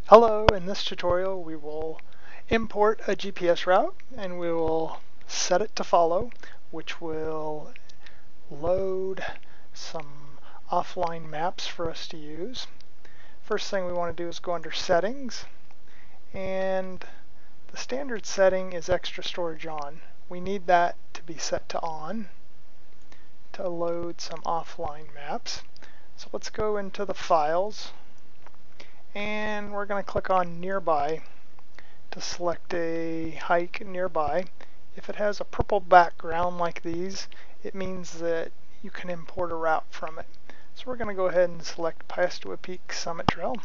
Hello, in this tutorial we will import a GPS route and we will set it to follow, which will load some offline maps for us to use. First thing we want to do is go under settings, and the standard setting is extra storage on. We need that to be set to on to load some offline maps. So let's go into the files, and we're going to click on nearby to select a hike nearby. If it has a purple background like these, it means that you can import a route from it. So we're going to go ahead and select Piestewa Peak Summit Trail,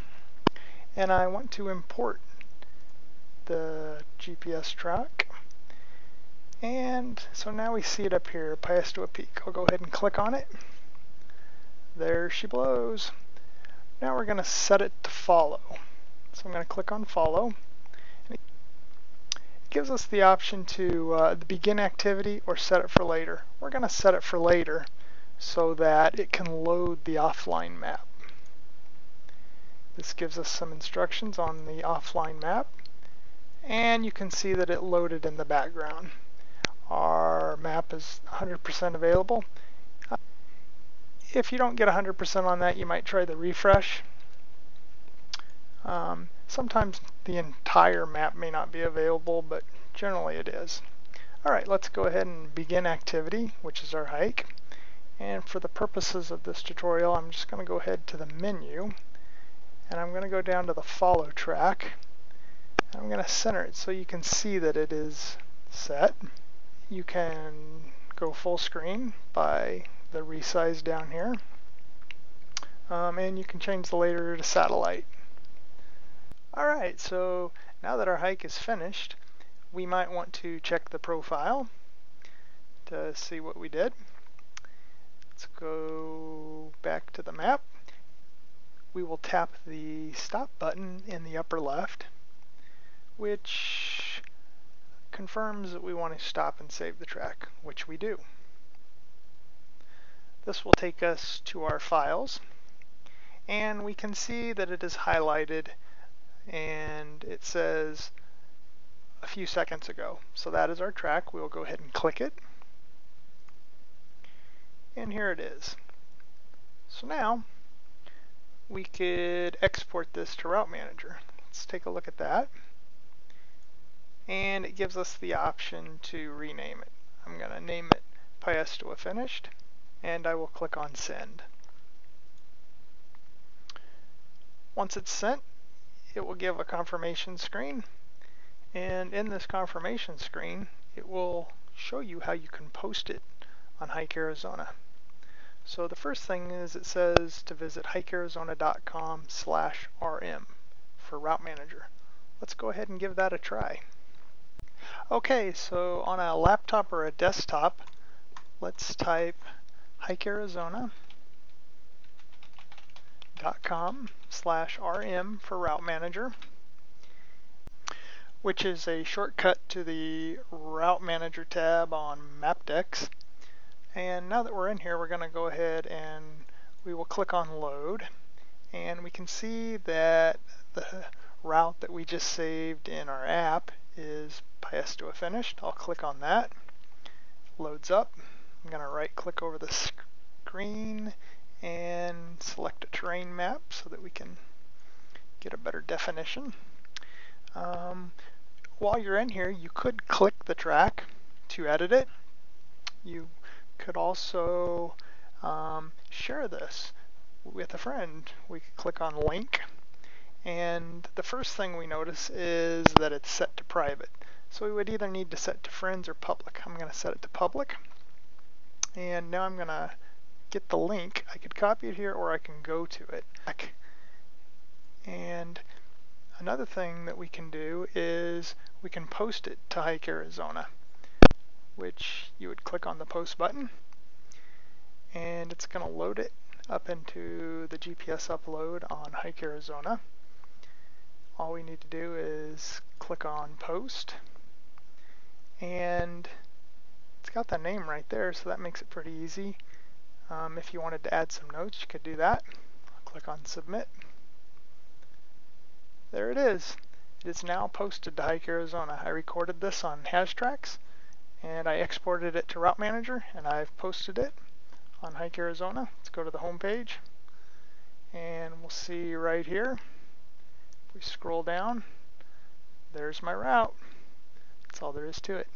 and I want to import the GPS track. And so now we see it up here, Piestewa Peak. I'll go ahead and click on it. There she blows. Now we're going to set it to follow. So I'm going to click on follow. It gives us the option to begin activity or set it for later. We're going to set it for later so that it can load the offline map. This gives us some instructions on the offline map, and you can see that it loaded in the background. Our map is 100% available. If you don't get 100% on that, you might try the refresh. Sometimes the entire map may not be available, but generally it is. Alright, let's go ahead and begin activity, which is our hike. And for the purposes of this tutorial, I'm just going to go ahead to the menu, and I'm going to go down to the follow track. And I'm going to center it so you can see that it is set. You can go full screen by the resize down here, and you can change the later to satellite. Alright, so now that our hike is finished, we might want to check the profile to see what we did. Let's go back to the map. We will tap the stop button in the upper left, which confirms that we want to stop and save the track, which we do. This will take us to our files, and we can see that it is highlighted and it says a few seconds ago. So that is our track. We'll go ahead and click it, and here it is. So now we could export this to Route Manager. Let's take a look at that, and it gives us the option to rename it. I'm going to name it Piestewa Finished, and I will click on Send. Once it's sent, it will give a confirmation screen, and in this confirmation screen it will show you how you can post it on hikearizona. So the first thing is it says to visit hikearizona.com/rm for Route Manager. Let's go ahead and give that a try. Okay, so on a laptop or a desktop, let's type hikearizona.com/rm for Route Manager, which is a shortcut to the Route Manager tab on Mapdex. And now that we're in here, we're going to go ahead and we will click on Load, and we can see that the route that we just saved in our app is Piestewa Finished. I'll click on that. Loads up. I'm going to right click over the screen and select a terrain map so that we can get a better definition. While you're in here, you could click the track to edit it. You could also share this with a friend. We could click on link, and the first thing we notice is that it's set to private. So we would either need to set to friends or public. I'm going to set it to public, and now I'm going to get the link. I could copy it here or I can go to it. And another thing that we can do is we can post it to hikearizona, which you would click on the post button, and it's going to load it up into the GPS upload on hikearizona. All we need to do is click on post, and it's got the name right there, so that makes it pretty easy. If you wanted to add some notes, you could do that. Click on submit. there it is. It is now posted to Hike Arizona. I recorded this on Haz Tracks, and I exported it to Route Manager, and I've posted it on Hike Arizona. Let's go to the home page, and we'll see right here. If we scroll down, there's my route. That's all there is to it.